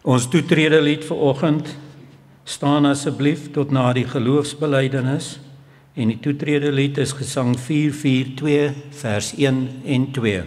Ons toetrede lied vanoggend staan asseblief tot na die geloofsbelijdenis en die toetrede lied is gesang 442 vers 1 en 2.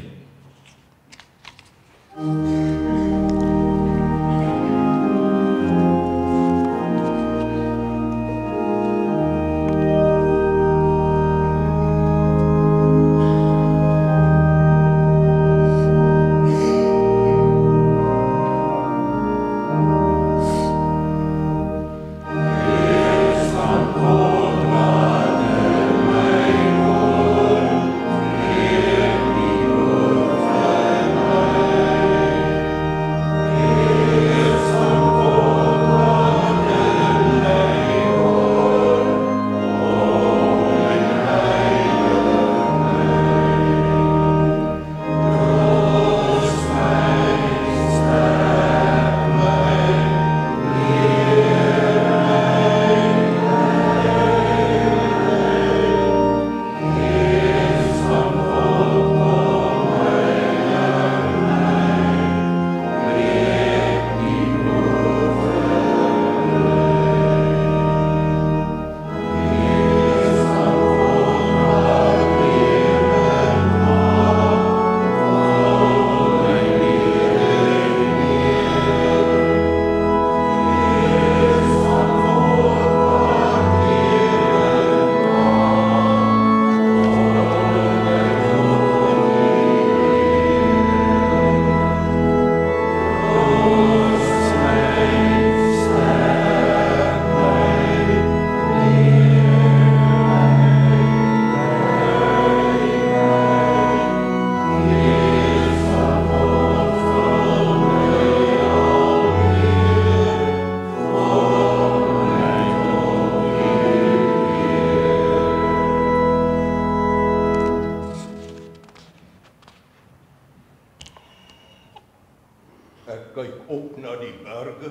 Kyk op na die berge.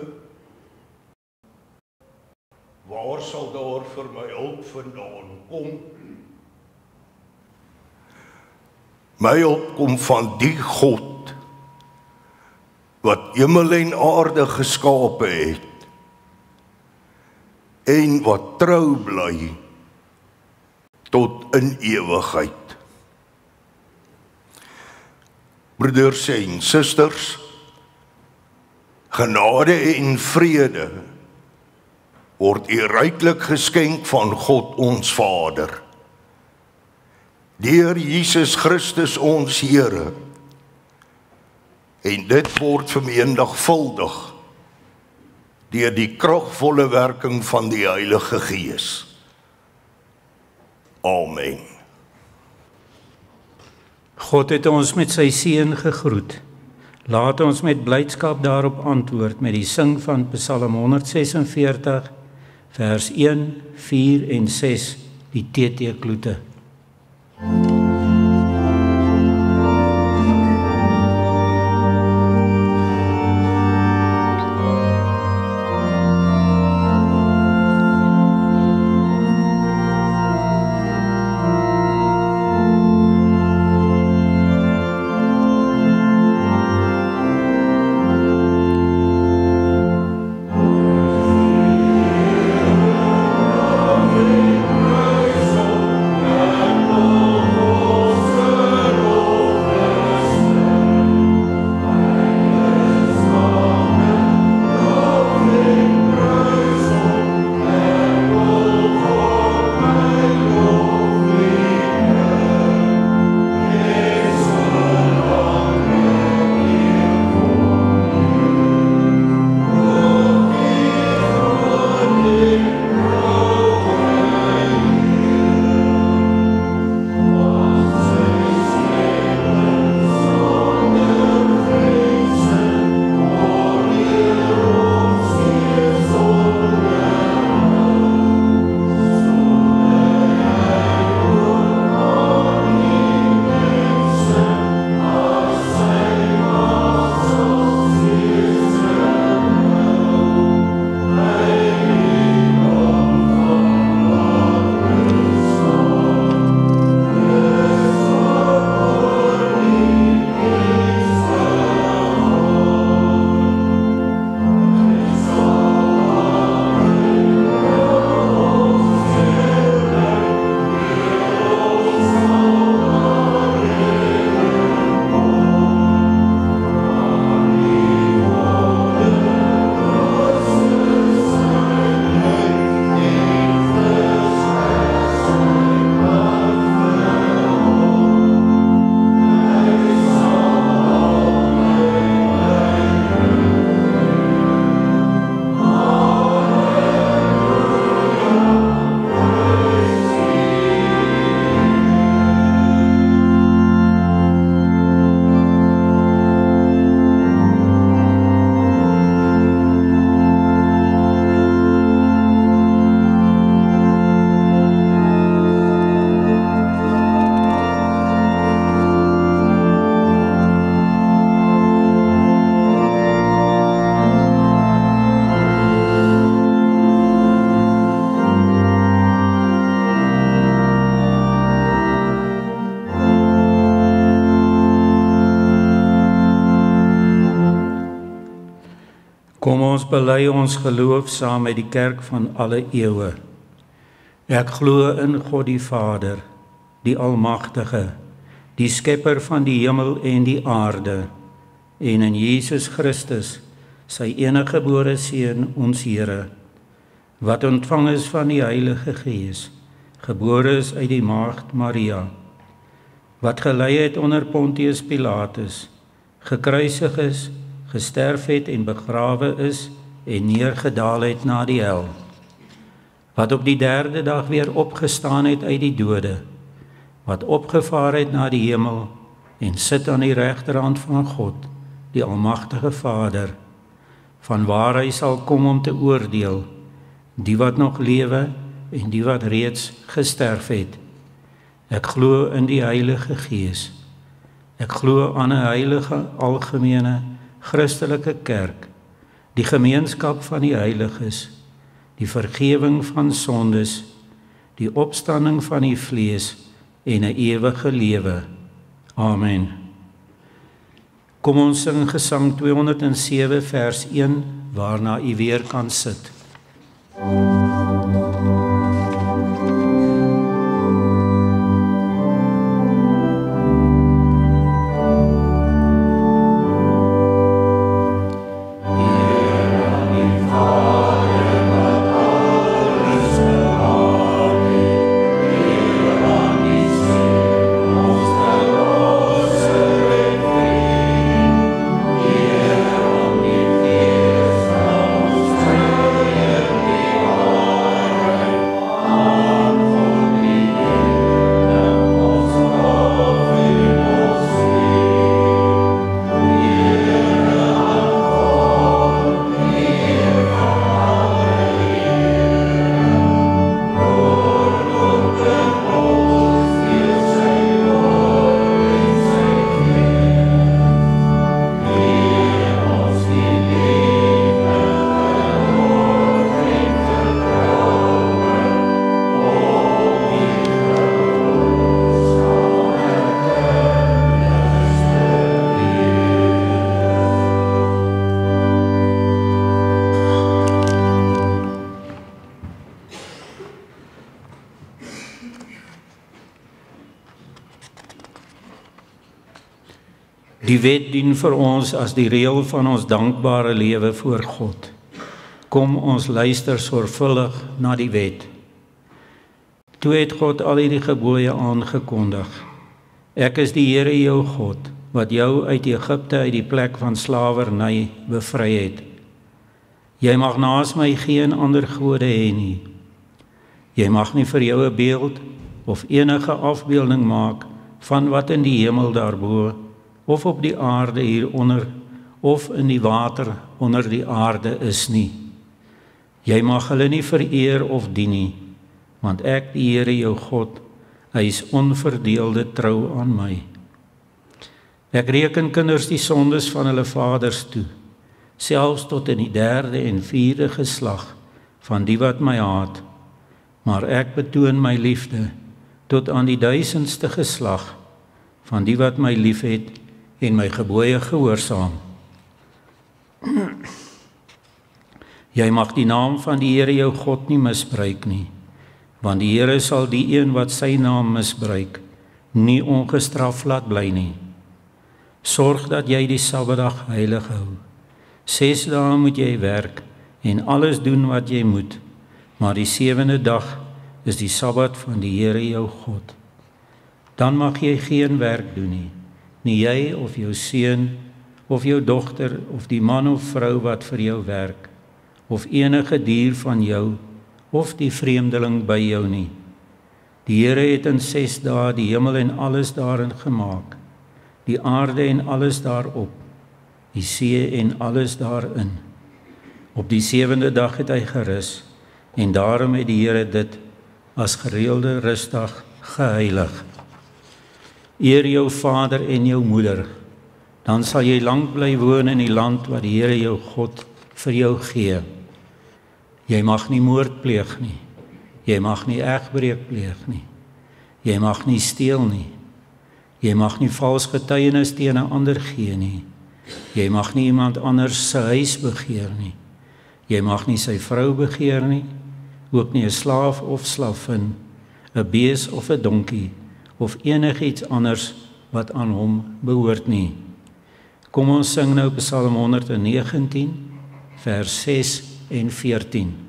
Waar sal daar vir my hulp vandaan kom? My hulp kom van die God wat hemel en aarde geskape het en wat trou bly tot in ewigheid. Broeders en susters, genade en vrede word u ryklik geskenk van God ons Vader, deur Jesus Christus ons Here, en dit word vermenigvuldig deur die kragvolle werking van die Heilige Gees. Amen. God het ons met sy seën gegroet. Laat ons met blydskap daarop antwoord met die sing van Psalm 146, vers 1, 4 en 6, die TT-kloete. Oh Kom ons bely ons geloof saam met die kerk van alle eeue. Ek glo in God die Vader, die Almagtige, die Skepper van die hemel en die aarde, en in Jesus Christus, sy eniggebore Seun, ons Here, wat ontvang is van die Heilige Gees, gebore is uit die maagd Maria, wat gelei het onder Pontius Pilatus, gekruisig is, gesterf het en begrawe is en neergedaal het na die hel, wat op die 3de dag weer opgestaan het uit die dode, wat opgevaar het na die hemel en sit aan die regterhand van God, die Almagtige Vader, vanwaar hy sal kom om te oordeel, die wat nog lewe en die wat reeds gesterf het. Ek glo in die Heilige Gees. Ek glo aan 'n heilige, algemene, Christelike kerk, die gemeenskap van die heiliges, die vergewing van sondes, die opstanding van die vlees en 'n ewige lewe. Amen. Kom ons sing gesang 207 vers 1, waarna u weer kan sit. Die wet dien vir ons as die reël van ons dankbare lewe voor God. Kom ons luister sorgvuldig na die wet. Toe het God al hierdie gebooie aangekondig. Ek is die Here jou God, wat jou uit Egipte uit die plek van slawerny bevry het. Jy mag naas my geen ander gode hê nie. Jy mag nie vir jou 'n beeld of enige afbeelding maak van wat in die hemel daarbo of op die aarde hieronder, of in die water onder die aarde is nie. Jy mag hulle nie vereer of dien nie, want ek, die Here jou God, hy is onverdeelde trou aan my. Ek reken kinders die sondes van hulle vaders toe, selfs tot in die 3de en 4de geslag van die wat my haat, maar ek betoon my liefde tot aan die 1000ste geslag van die wat my liefhet en my gebooie gehoorsaam. Jy mag die naam van die Here jou God nie misbruik nie, want die Here sal die een wat sy naam misbruik, nie ongestraf laat bly nie. Sorg dat jy die Sabbatdag heilig hou. 6 dae moet jy werk en alles doen wat jy moet, maar die 7de dag is die Sabbat van die Here jou God. Dan mag jy geen werk doen nie jy of jou seun of jou dogter of die man of vrou wat vir jou werk, of enige dier van jou of die vreemdeling by jou nie. Die Here het in 6 dae die hemel en alles daarin gemaak, die aarde en alles daarop, die see en alles daarin. Op die 7de dag het hy gerus, en daarom het die Here dit as gereelde rusdag geheilig. Eer jou vader en jou moeder, dan sal jy lank bly woon in die land wat die Here jou God vir jou gee. Jy mag nie moord pleeg nie, jy mag nie egbreek pleeg nie, jy mag nie steel nie, jy mag nie vals getuienis teen 'n ander gee nie, Jy mag nie iemand anders se huis begeer nie. Jy mag nie sy vrou begeer nie, ook nie 'n slaaf of slavin, 'n bees of 'n donkie, of enigiets anders wat aan hom behoort nie. Kom ons sing nou Psalm 119, vers 6 en 14.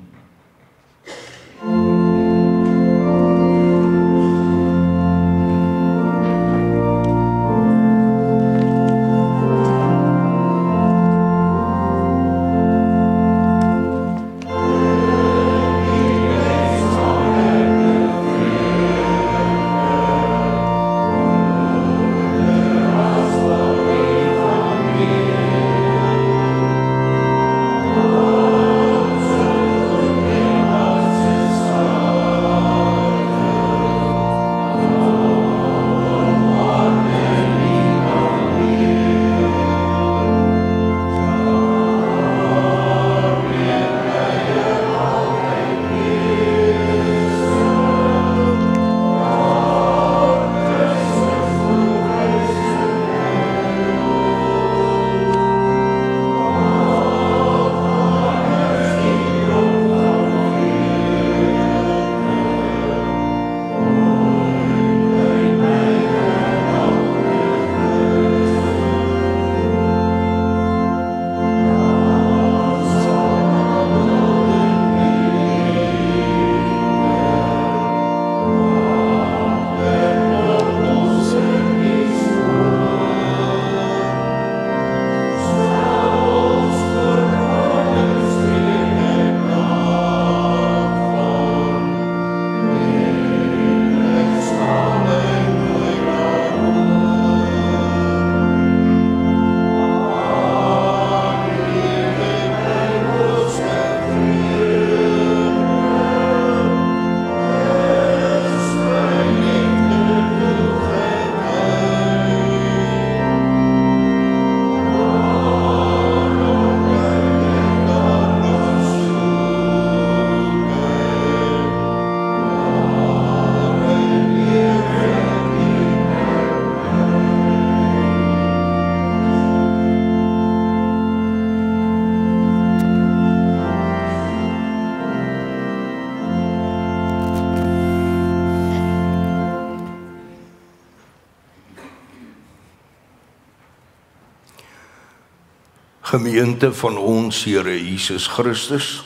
Gemeente van ons Here Jesus Christus,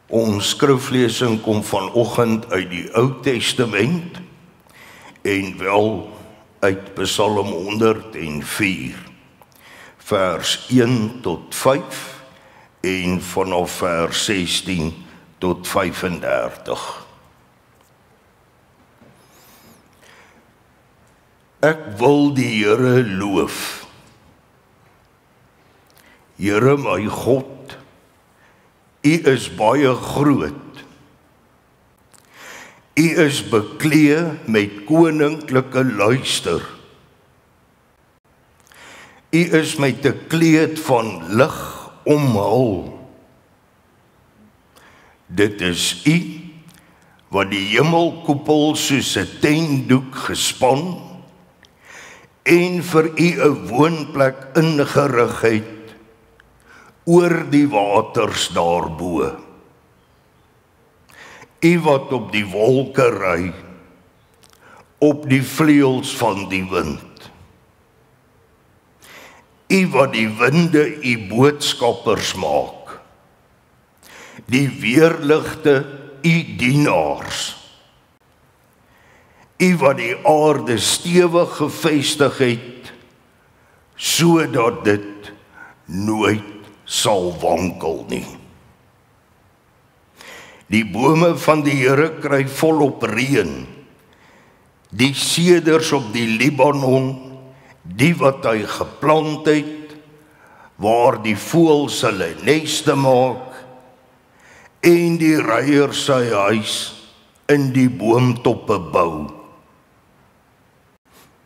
ons skriflesing kom vanoggend uit die Ou Testament en wel uit Psalm 104, vers 1 tot 5 en vanaf vers 16 tot 35. Ek wil die Here loof. Here my God, U is baie groot. U is beklee met koninklike luister. U is met 'n kleed van lig omhul. Dit is U wat die hemelkoepel soos 'n tendoek gespan en vir U 'n woonplek ingerig het oor die waters daarbo. U wat op die wolke ry, op die vleuels van die wind. U wat die winde U boodskappers maak, die weerligte U dienaars. U wat die aarde stewig gevestig het, sodat dit nooit sal wankel nie. Die bome van die Here kry volop reën, die seders op die Libanon, die wat hy geplant het, waar die voëls hulle neste maak, en die reier sy huis in die boomtoppe bou.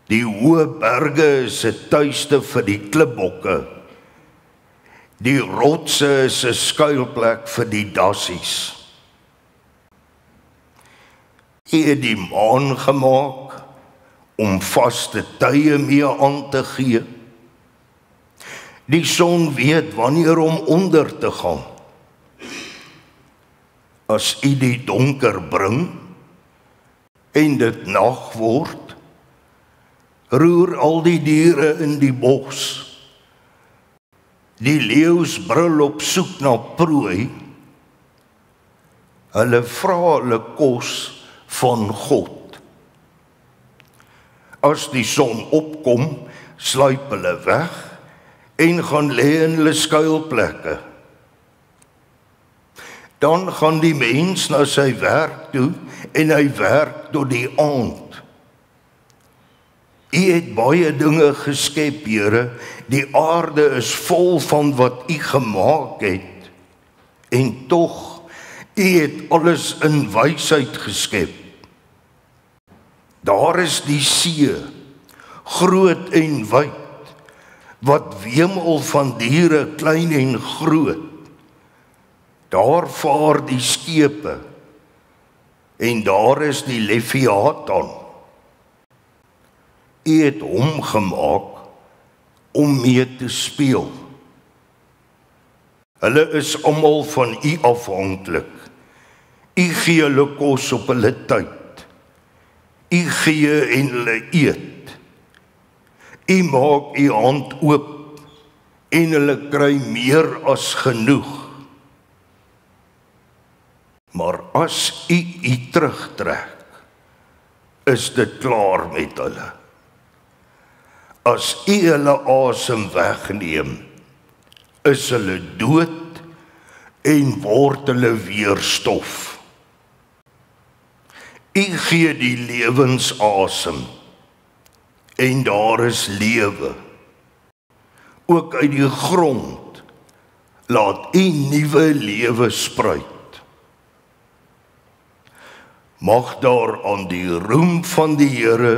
Die hoë berge is 'n tuiste vir die klipbokke, die rotse is 'n skuilplek vir die dassies. U het die maan gemaak om vaste tye mee aan te gee. Die son weet wanneer om onder te gaan. As U die donker bring en dit nag word, roer al die diere in die bos. Die leeu's brul op soek na prooi. Hulle vra hulle kos van God. As die son opkom, sluip hulle weg en gaan lê in hulle skuilplekke. Dan gaan die mens na sy werk toe en hy werk tot die aand. U het baie dinge geskep, Here. Die aarde is vol van wat U gemaak het. En tog, U het alles in wysheid geskep. Daar is die see, groot en wyd, wat wemel van diere, klein en groot. Daar vaar die skepe, en daar is die Leviathan. U het hom gemaak om mee te speel. Hulle is almal van U afhanklik. U gee hulle kos op hulle tyd. U gee en hulle eet. U maak U hand oop en hulle kry meer as genoeg. Maar as U terugtrek, is dit klaar met hulle. As U hulle asem wegneem, is hulle dood en word hulle weer stof. U gee die lewensasem en daar is lewe. Ook uit die grond laat U nuwe lewe spruit. Mag daar aan die roem van die Here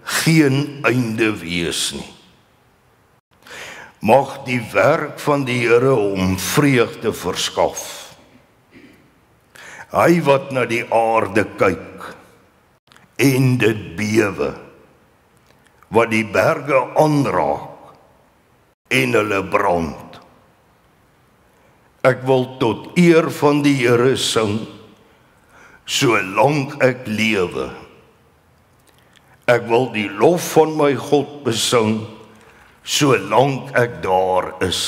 geen einde wees nie. Mag die werk van die Here hom vreugde verskaf. Hy wat na die aarde kyk en dit bewe, wat die berge aanraak en hulle brand. Ek wil tot eer van die Here sing, solank ek lewe. Ek wil die lof van my God besing, solank ek daar is.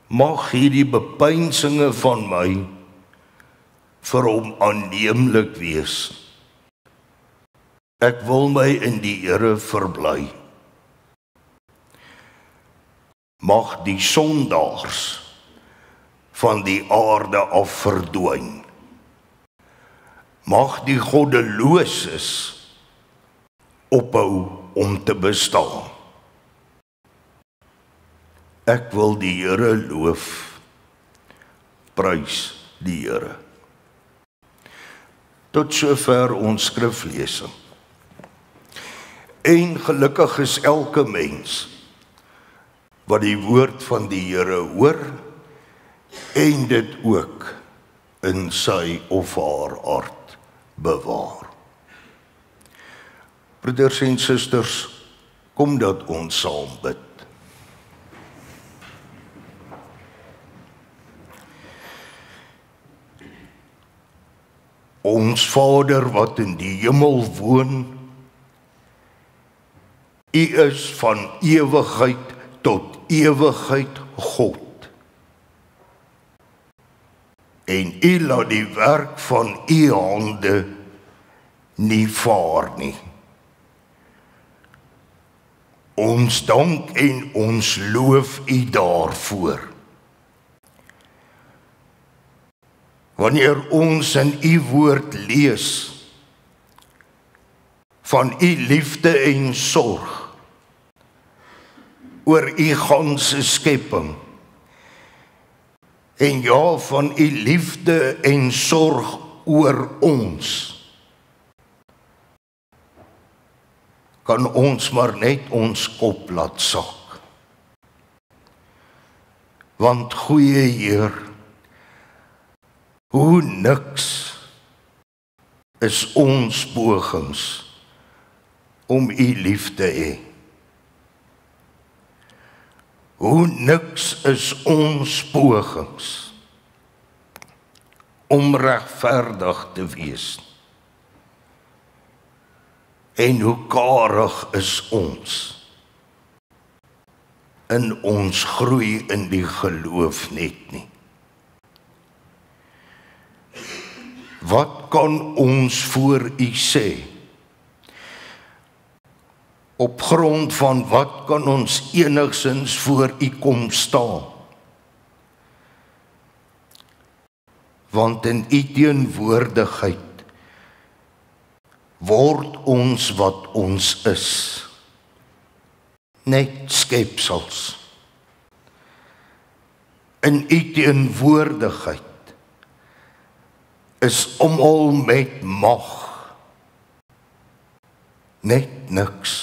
Mag hierdie bepeinsinge van my vir hom aanneemlik wees. Ek wil my in die Here verbly. Mag die sondaars van die aarde af verdwyn. Mag die goddeloses ophou om te bestaan. Ek wil die Here loof, prys die Here. Tot sover ons skriflesing. En gelukkig is elke mens wat die woord van die Here hoor en dit ook in sy of haar hart bewaar. Broeders en susters, kom dat ons saam bid. Ons Vader wat in die hemel woon, U is van ewigheid tot ewigheid God. En U laat die werk van U hande nie vaar nie. Ons dank en ons loof U daarvoor. Wanneer ons in U woord lees van U liefde en sorg oor U ganse skepping, en ja, van U liefde en sorg oor ons, kan ons maar net ons kop laat sak. Want goeie Heer, hoe niks is ons pogings om U lief te hê. hoe niks is ons pogings om regverdig te wees. En hoe karig is ons in ons groei in die geloof net nie. Wat kan ons voor U sê? Op grond van wat kan ons enigsins voor U kom staan? Want in U teenwoordigheid word ons wat ons is, net skepsels. In U teenwoordigheid is almal met mag, net niks.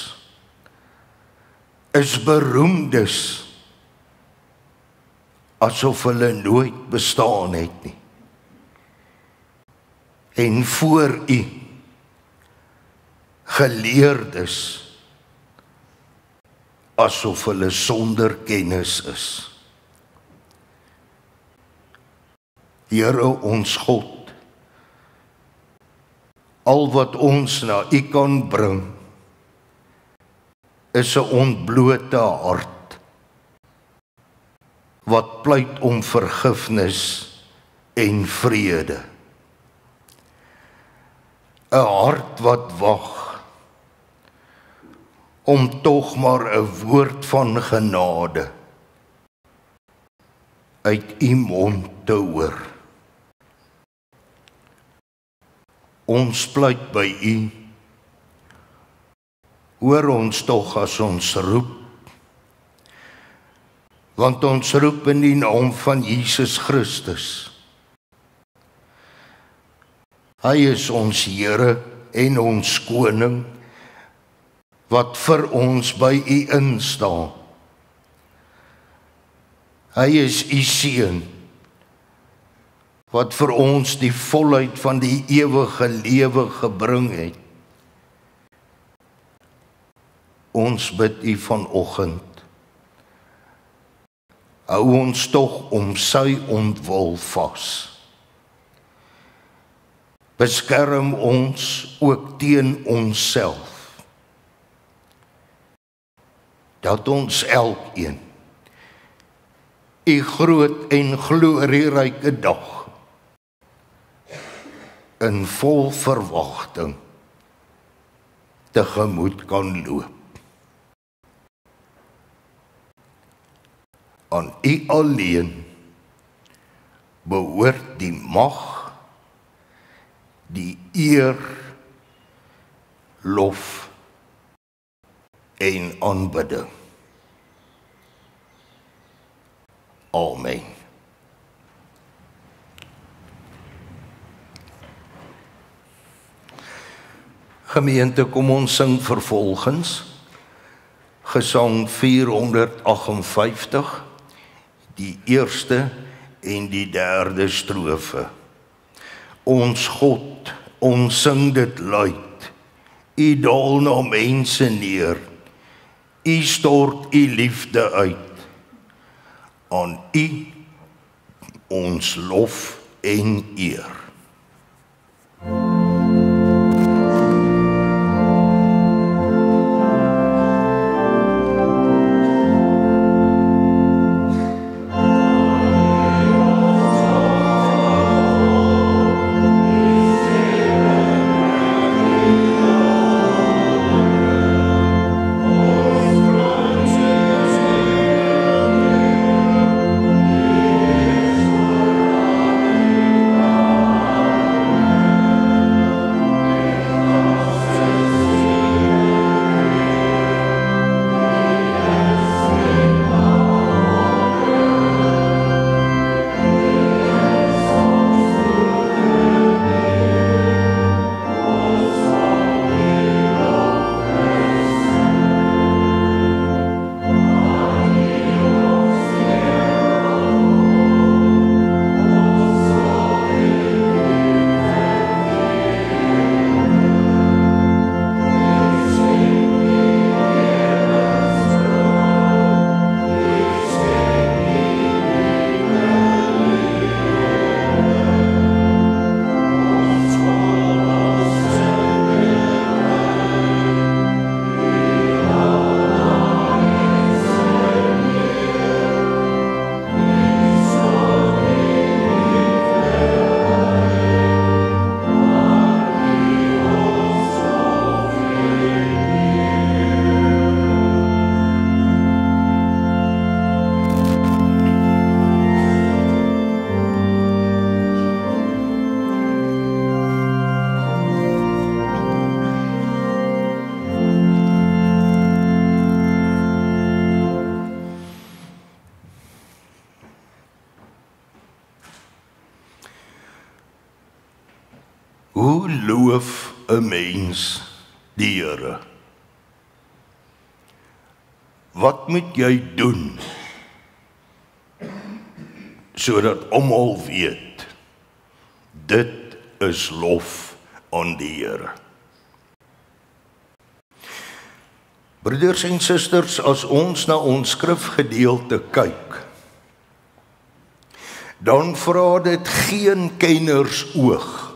Is beroemdes asof hulle nooit bestaan het nie. En voor U geleerdes asof hulle sonder kennis is. Here ons God, al wat ons na U kan bring, is 'n ontblote hart, wat pleit om vergifnis en vrede. 'n Hart wat wag, om tog maar 'n woord van genade uit U mond te hoor. Ons pleit by U, hoor ons tog as ons roep, want ons roep in die naam van Jesus Christus. Hy is ons Here en ons Koning, wat vir ons by U instaan. Hy is U Seun, wat vir ons die volheid van die ewige lewe gebring het. Ons bid U vanoggend, hou ons tog om sy ontwil vas. Beskerm ons ook teen onsself, dat ons elkeen U groot en glorieryke dag in vol verwagting tegemoet kan loop. Aan U alleen behoort die mag, die eer, lof en aanbidding. Amen. Gemeente, kom ons sing vervolgens Gesang 458, die eerste en die derde strofe. Ons God, ons sing dit luid, U daal na mense neer, U stort U liefde uit, aan U ons lof en eer. Hoe loof 'n mens die Here? Wat moet jy doen sodat almal weet dit is lof aan die Here? Broeders en susters, as ons na ons skrifgedeelte kyk, dan vra dit geen kenners oog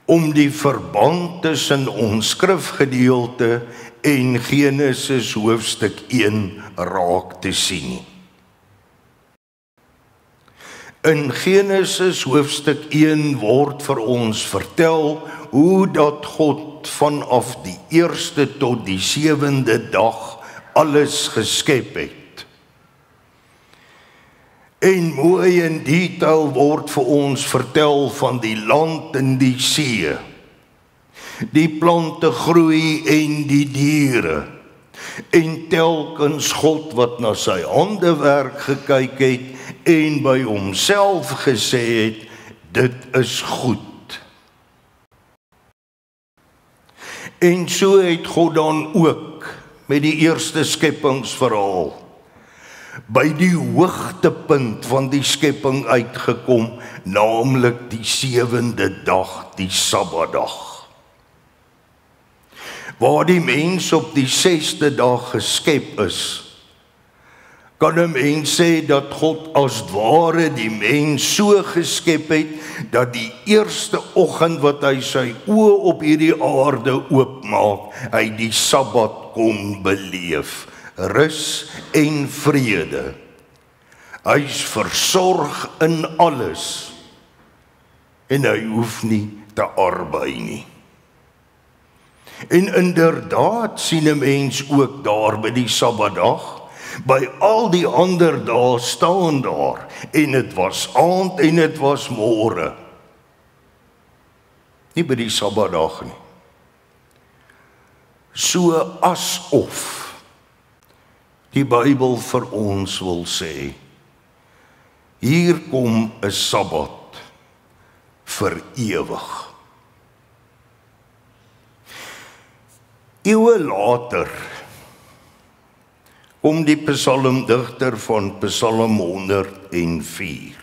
om die verband tussen ons skrifgedeelte en Genesis hoofstuk 1 raak te sien nie. In Genesis hoofstuk 1 word vir ons vertel hoe dat God vanaf die eerste tot die 7de dag alles geskep het. En mooi in detail word vir ons vertel van die land en die see, die plante groei en die diere, en telkens God wat na sy handewerk gekyk het en by homself gesê het, dit is goed. En so het God dan ook met die eerste skepingsverhaal by die hoogtepunt van die skepping uitgekom, naamlik die 7de dag, die Sabbatdag. Waar die mens op die 6de dag geskep is, kan 'n mens sê dat God as ware die mens so geskep het, dat die eerste oggend wat hy sy oë op hierdie aarde oopmaak, hy die Sabbat kon beleef. Rus en vrede. Hy's versorg in alles en hy hoef nie te arbei nie. En inderdaad sien 'n mens ook daar by die Sabbatdag, by al die ander dae staan daar, en dit was aand en dit was môre. Nie by die Sabbatdag nie. So asof die Bybel vir ons wil sê, hier kom 'n Sabbat vir ewig. Eeue later kom die psalmdigter van Psalm 104.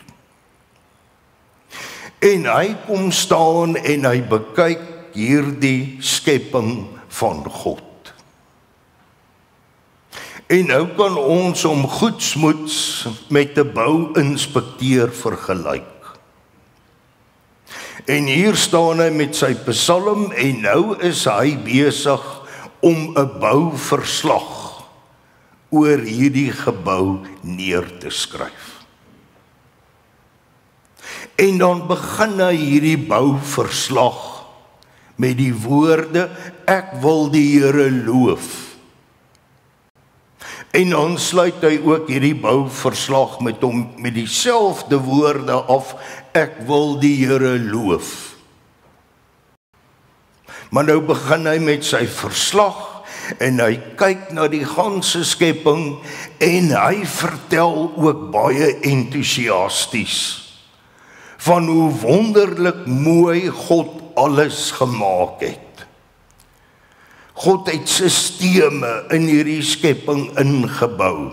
En hy kom staan en hy bekyk hierdie skepping van God. En nou kan ons om goedsmoeds met 'n bouinspekteur vergelyk. En hier staan hy met sy psalm en nou is hy besig om 'n bouverslag oor hierdie gebou neer te skryf. En dan begin hy hierdie bouverslag met die woorde, ek wil die Here loof. En dan sluit hy ook hierdie bouverslag met dieselfde woorde af, ek wil die Here loof. Maar nou begin hy met sy verslag, en hy kyk na die ganse skepping, en hy vertel ook baie entoesiasties van hoe wonderlik mooi God alles gemaak het. God het sisteme in hierdie skepping ingebou.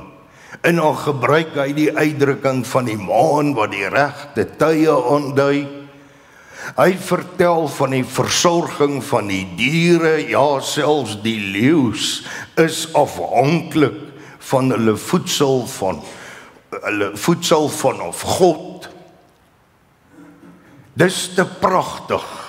En dan gebruik hy die uitdrukking van die maan wat die regte tye aandui. Hy vertel van die versorging van die diere, ja selfs die leeu's is afhanklik van hulle voedsel vanaf God. Dis te pragtig.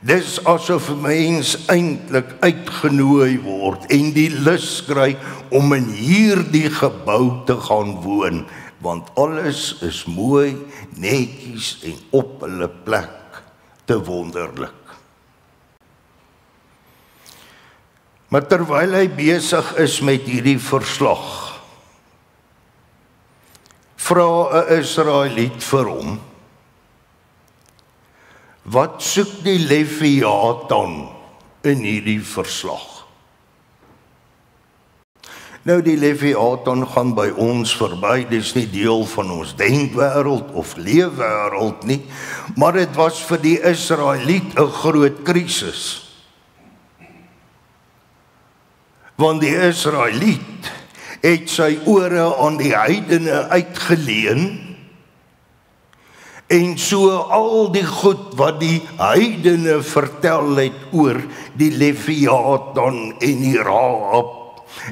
Dis asof 'n mens eintlik uitgenooi word en die lus kry om in hierdie gebou te gaan woon, want alles is mooi, netjies en op hulle plek, te wonderlik. Maar terwyl hy besig is met hierdie verslag, vra 'n Israeliet vir hom, wat soek die Leviathan in hierdie verslag? Nou die Leviathan gaan by ons verby, dis nie deel van ons denkwêreld of leefwêreld nie, maar dit was vir die Israeliet 'n groot krisis. Want die Israeliet het sy ore aan die heidene uitgeleen, en so al die goed wat die heidene vertel het oor die Leviathan en die Rahab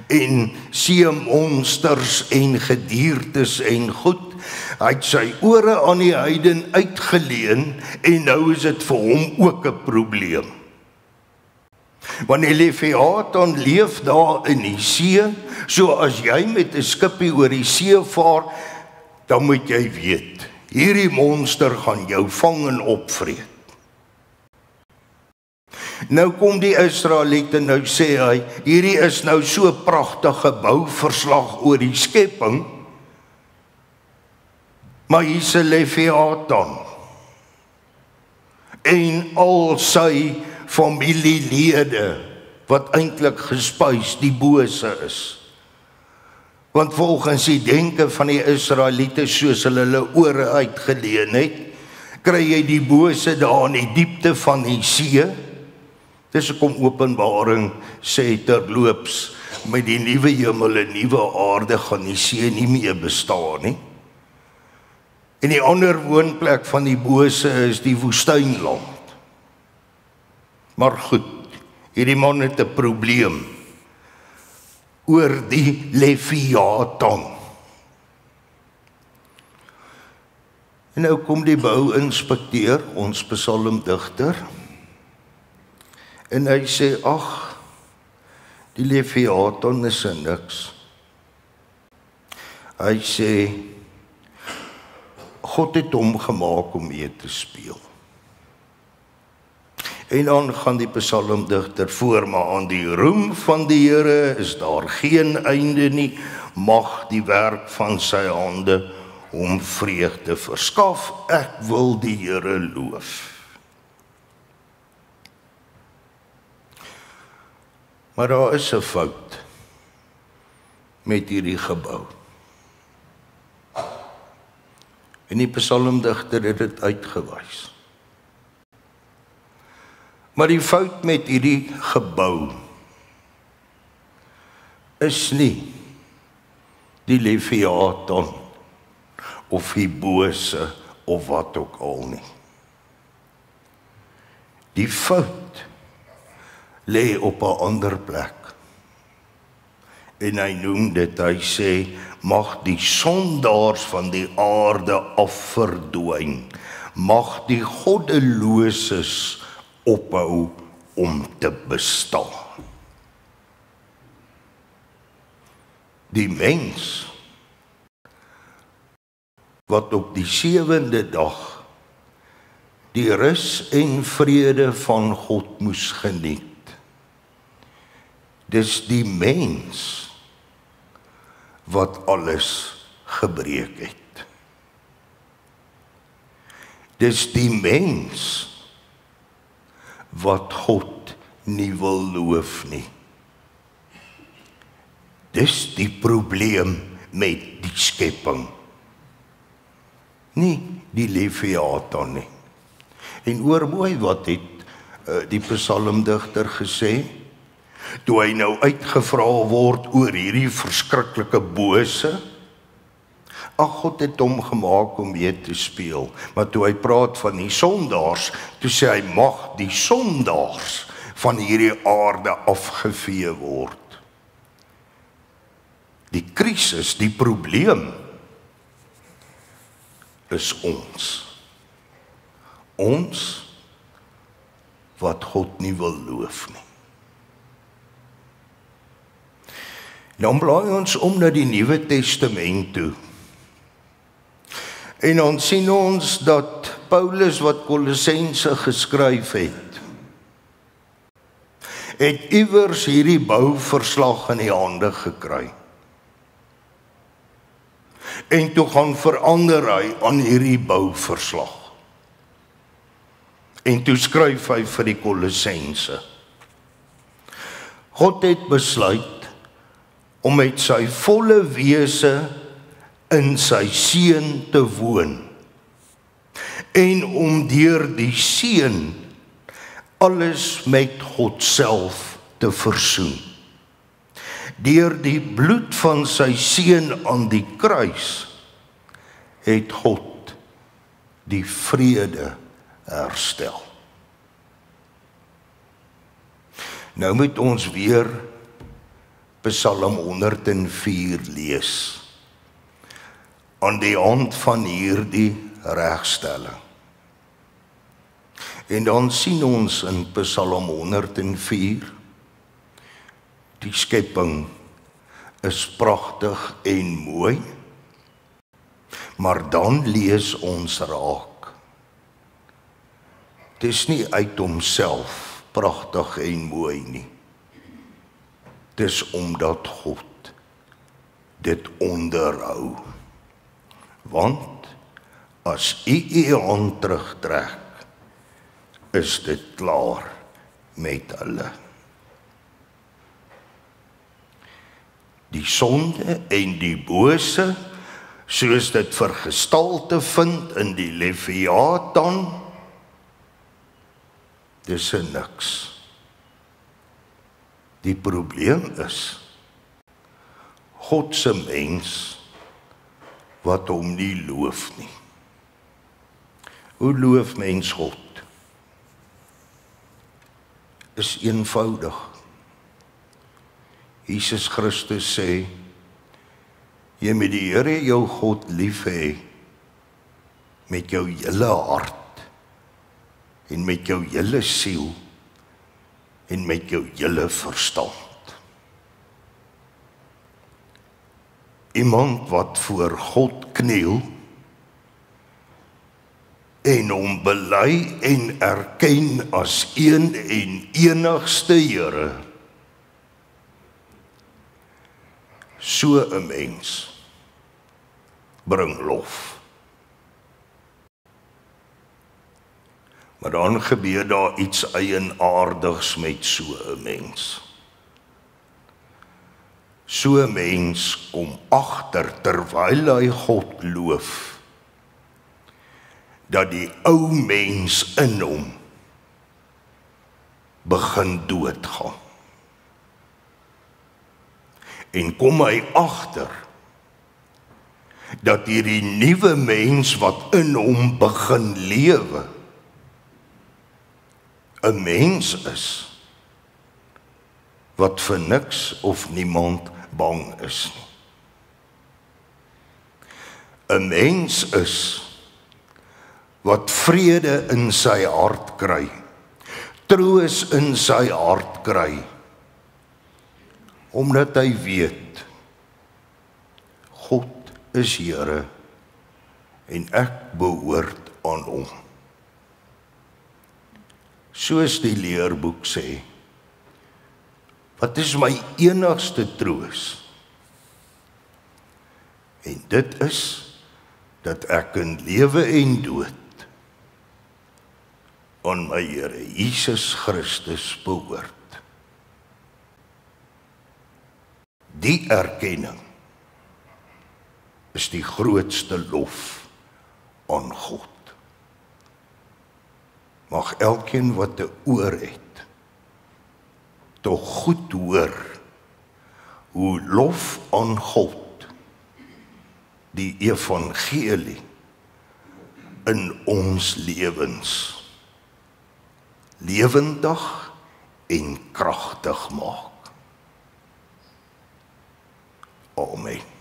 en seemonsters en gediertes en goed, hy het sy ore aan die heiden uitgeleen en nou is dit vir hom ook 'n probleem. Want die Leviathan leef daar in die see, so as jy met 'n skipie oor die see vaar, dan moet jy weet, hierdie monster gaan jou vang en opvreet. Nou kom die Israeliete, nou sê hy, hierdie is nou so pragtige bouverslag oor die skepping, maar hier's 'n Leviathan, en al sy familielede, wat eintlik gespuis die bose is. Want volgens die denke van die Israeliete, soos hulle ore uitgeleen het, kry jy die bose daar in die diepte van die see. Dis hoekom Openbaring sê terloops, met die nuwe hemel en nuwe aarde gaan die see nie meer bestaan nie. En die ander woonplek van die bose is die woestynland. Maar goed, hierdie man het 'n probleem oor die Leviathan. En nou kom die bouinspekteur, ons psalmdigter, en hy sê, ag, die Leviathan is niks. Hy sê, God het hom gemaak om mee te speel. En dan gaan die psalmdigter voor, maar aan die roem van die Here is daar geen einde nie, mag die werk van sy hande hom vreugde verskaf, ek wil die Here loof. Maar daar is 'n fout met hierdie gebou. En die psalmdigter het dit uitgewys. Maar die fout met hierdie gebou is nie die Leviathan of die bose of wat ook al nie. Die fout lê op 'n ander plek. En hy noem dit, hy sê, mag die sondaars van die aarde afverdwyn, mag die goddeloses ophou om te bestaan. Die mens wat op die 7de dag die rus en vrede van God moes geniet, dis die mens wat alles gebreek het. Dis die mens wat God nie wil loof nie. Dis die probleem met die skepping. Nie die Leviathan nie. En hoor mooi wat het die psalmdigter gesê, toe hy nou uitgevra word oor hierdie verskriklike bose. Ag, God het hom gemaak om mee te speel, maar toe hy praat van die sondaars, toe sê hy, mag die sondaars van hierdie aarde afgevee word. Die krisis, die probleem, is ons. Ons wat God nie wil loof nie. Dan blaai ons om na die Nuwe Testament toe. En dan sien ons dat Paulus wat Kolossense geskryf het iewers hierdie bouverslag in die hande gekry. En toe gaan verander hy aan hierdie bouverslag. En toe skryf hy vir die Kolossense. God het besluit om met sy volle wese in sy seun te woon en om deur die seun alles met God self te versoen. Deur die bloed van sy seun aan die kruis het God die vrede herstel. Nou moet ons weer Psalm 104 lees aan die hand van hierdie regstelling. En dan sien ons in Psalm 104, die skepping is pragtig en mooi, maar dan lees ons raak. Het is nie uit homself pragtig en mooi nie. Het is omdat God dit onderhou. Want as u hand terugtrek, is dit klaar met hulle. Die sonde en die bose, soos dit vergestalte vind in die Leviathan, dis niks. Die probleem is, God se mens wat hom nie loof nie. Hoe loof mens God? Is eenvoudig. Jesus Christus sê, jy moet die Here jou God lief hê met jou hele hart en met jou hele siel en met jou hele verstand. Iemand wat voor God kniel en hom bely en erken as een en enigste Here, so 'n mens bring lof. Maar dan gebeur daar iets eienaardigs met so 'n mens. So 'n mens kom agter terwyl hy God loof, dat die ou mens in hom begin doodgaan. En kom hy agter dat hierdie nuwe mens wat in hom begin lewe 'n mens is wat vir niks of niemand bang is nie. 'n mens is wat vrede in sy hart kry, troos in sy hart kry, omdat hy weet, God is Here en ek behoort aan hom. Soos die leerboek sê, wat is my enigste troos? En dit is, dat ek in lewe en dood aan my Here Jesus Christus behoort. Die erkenning is die grootste lof aan God. Mag elkeen wat 'n oor het, tog goed hoor hoe lof aan God die evangelie in ons lewens lewendig en kragtig maak. Amen.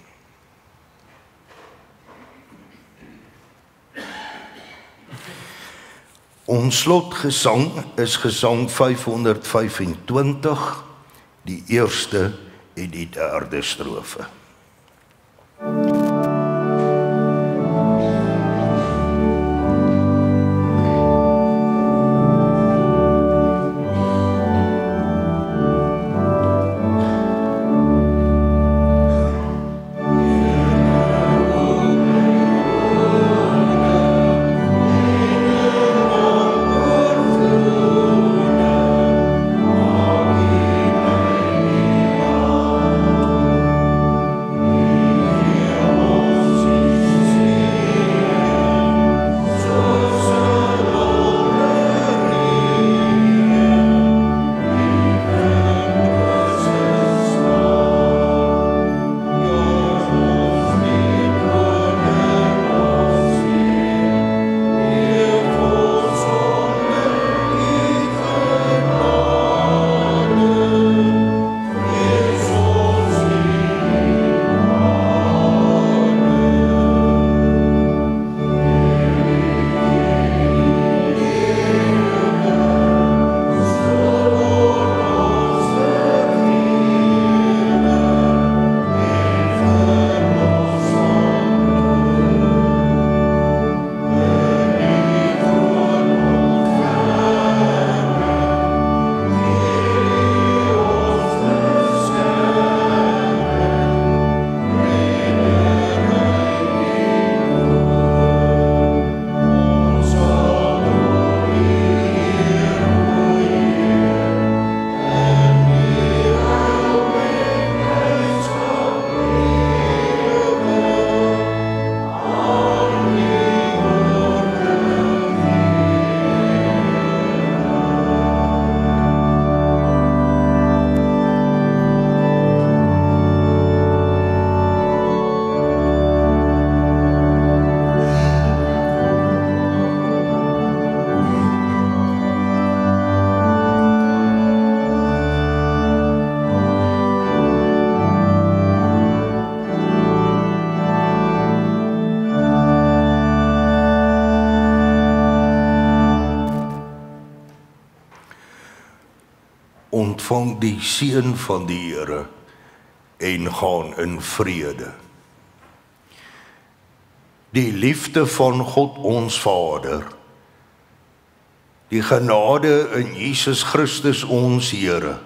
Ons slotgesang is gesang 525, die eerste en die derde strofe. ontvang die seën van die Here en gaan in vrede. Die liefde van God ons Vader, die genade in Jesus Christus ons Here,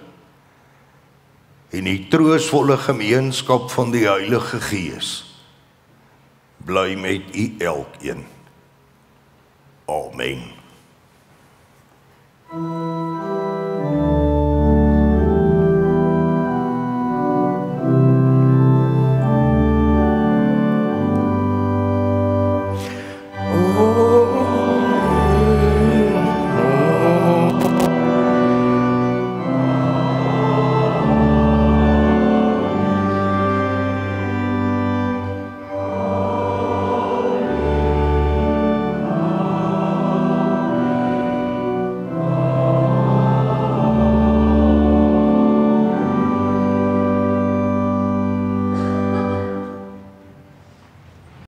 en die troostvolle gemeenskap van die Heilige Gees, bly met u elkeen. Amen.